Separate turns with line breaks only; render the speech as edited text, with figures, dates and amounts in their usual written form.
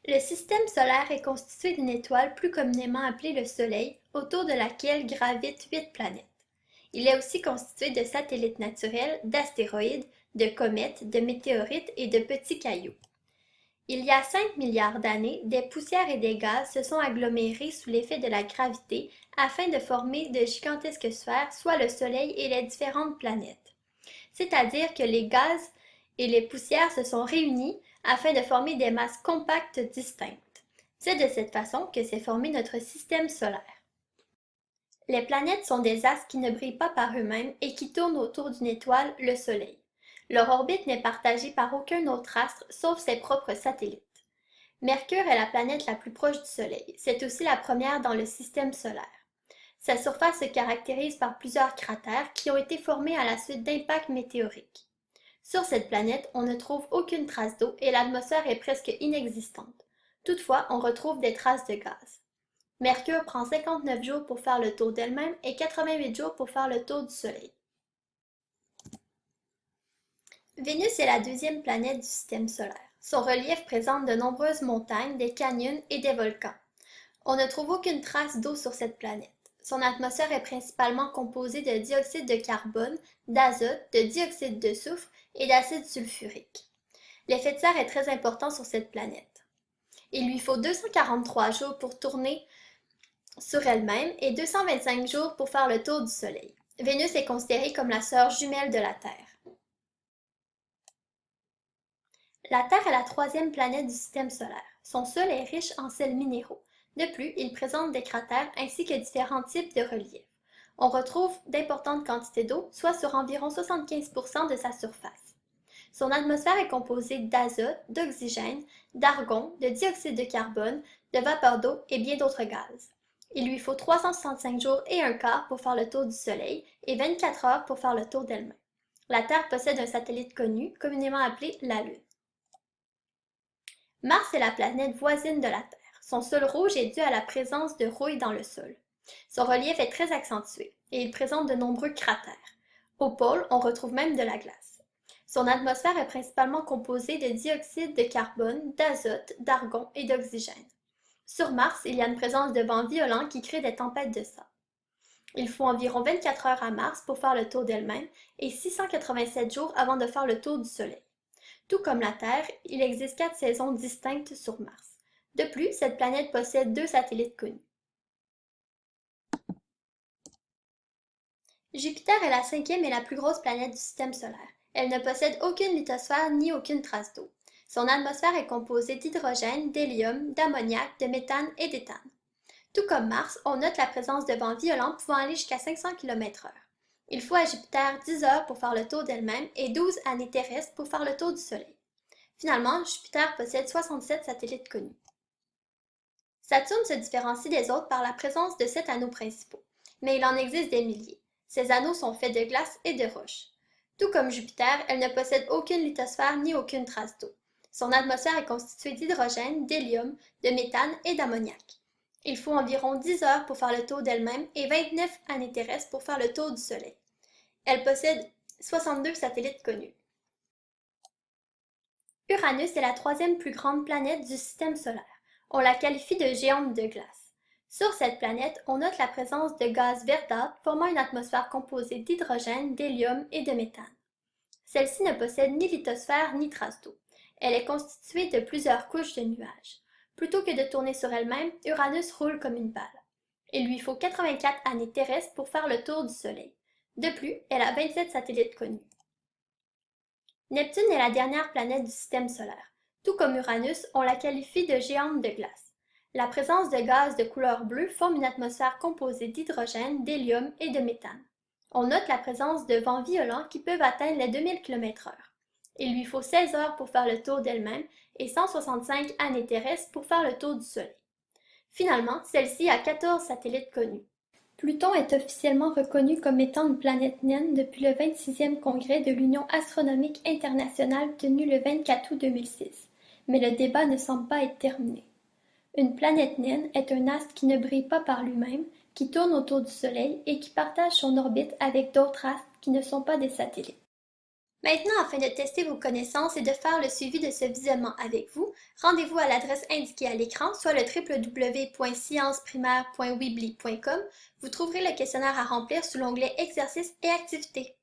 Le système solaire est constitué d'une étoile plus communément appelée le Soleil, autour de laquelle gravitent 8 planètes. Il est aussi constitué de satellites naturels, d'astéroïdes, de comètes, de météorites et de petits cailloux. Il y a 5 milliards d'années, des poussières et des gaz se sont agglomérés sous l'effet de la gravité afin de former de gigantesques sphères, soit le Soleil et les différentes planètes. C'est-à-dire que les gaz et les poussières se sont réunis afin de former des masses compactes distinctes. C'est de cette façon que s'est formé notre système solaire. Les planètes sont des astres qui ne brillent pas par eux-mêmes et qui tournent autour d'une étoile, le Soleil. Leur orbite n'est partagée par aucun autre astre sauf ses propres satellites. Mercure est la planète la plus proche du Soleil. C'est aussi la première dans le système solaire. Sa surface se caractérise par plusieurs cratères qui ont été formés à la suite d'impacts météoriques. Sur cette planète, on ne trouve aucune trace d'eau et l'atmosphère est presque inexistante. Toutefois, on retrouve des traces de gaz. Mercure prend 59 jours pour faire le tour d'elle-même et 88 jours pour faire le tour du Soleil. Vénus est la deuxième planète du système solaire. Son relief présente de nombreuses montagnes, des canyons et des volcans. On ne trouve aucune trace d'eau sur cette planète. Son atmosphère est principalement composée de dioxyde de carbone, d'azote, de dioxyde de soufre et d'acide sulfurique. L'effet de serre est très important sur cette planète. Il lui faut 243 jours pour tourner sur elle-même et 225 jours pour faire le tour du Soleil. Vénus est considérée comme la sœur jumelle de la Terre. La Terre est la troisième planète du système solaire. Son sol est riche en sels minéraux. De plus, il présente des cratères ainsi que différents types de reliefs. On retrouve d'importantes quantités d'eau, soit sur environ 75% de sa surface. Son atmosphère est composée d'azote, d'oxygène, d'argon, de dioxyde de carbone, de vapeur d'eau et bien d'autres gaz. Il lui faut 365 jours et un quart pour faire le tour du Soleil et 24 heures pour faire le tour d'elle-même. La Terre possède un satellite connu, communément appelé la Lune. Mars est la planète voisine de la Terre. Son sol rouge est dû à la présence de rouille dans le sol. Son relief est très accentué et il présente de nombreux cratères. Au pôle, on retrouve même de la glace. Son atmosphère est principalement composée de dioxyde de carbone, d'azote, d'argon et d'oxygène. Sur Mars, il y a une présence de vents violents qui créent des tempêtes de sable. Il faut environ 24 heures à Mars pour faire le tour d'elle-même et 687 jours avant de faire le tour du Soleil. Tout comme la Terre, il existe 4 saisons distinctes sur Mars. De plus, cette planète possède 2 satellites connus. Jupiter est la cinquième et la plus grosse planète du système solaire. Elle ne possède aucune lithosphère ni aucune trace d'eau. Son atmosphère est composée d'hydrogène, d'hélium, d'ammoniac, de méthane et d'éthane. Tout comme Mars, on note la présence de vents violents pouvant aller jusqu'à 500 km/h. Il faut à Jupiter 10 heures pour faire le tour d'elle-même et 12 années terrestres pour faire le tour du Soleil. Finalement, Jupiter possède 67 satellites connus. Saturne se différencie des autres par la présence de 7 anneaux principaux, mais il en existe des milliers. Ces anneaux sont faits de glace et de roches. Tout comme Jupiter, elle ne possède aucune lithosphère ni aucune trace d'eau. Son atmosphère est constituée d'hydrogène, d'hélium, de méthane et d'ammoniac. Il faut environ 10 heures pour faire le tour d'elle-même et 29 années terrestres pour faire le tour du Soleil. Elle possède 62 satellites connus. Uranus est la troisième plus grande planète du système solaire. On la qualifie de géante de glace. Sur cette planète, on note la présence de gaz verdâtre formant une atmosphère composée d'hydrogène, d'hélium et de méthane. Celle-ci ne possède ni lithosphère ni trace d'eau. Elle est constituée de plusieurs couches de nuages. Plutôt que de tourner sur elle-même, Uranus roule comme une balle. Il lui faut 84 années terrestres pour faire le tour du Soleil. De plus, elle a 27 satellites connus. Neptune est la dernière planète du système solaire. Tout comme Uranus, on la qualifie de géante de glace. La présence de gaz de couleur bleue forme une atmosphère composée d'hydrogène, d'hélium et de méthane. On note la présence de vents violents qui peuvent atteindre les 2000 km/h. Il lui faut 16 heures pour faire le tour d'elle-même et 165 années terrestres pour faire le tour du Soleil. Finalement, celle-ci a 14 satellites connus. Pluton est officiellement reconnu comme étant une planète naine depuis le 26e congrès de l'Union astronomique internationale tenu le 24 août 2006, mais le débat ne semble pas être terminé. Une planète naine est un astre qui ne brille pas par lui-même, qui tourne autour du Soleil et qui partage son orbite avec d'autres astres qui ne sont pas des satellites. Maintenant, afin de tester vos connaissances et de faire le suivi de ce visionnement avec vous, rendez-vous à l'adresse indiquée à l'écran, soit le www.scienceprimaire.weebly.com. Vous trouverez le questionnaire à remplir sous l'onglet Exercices et activités.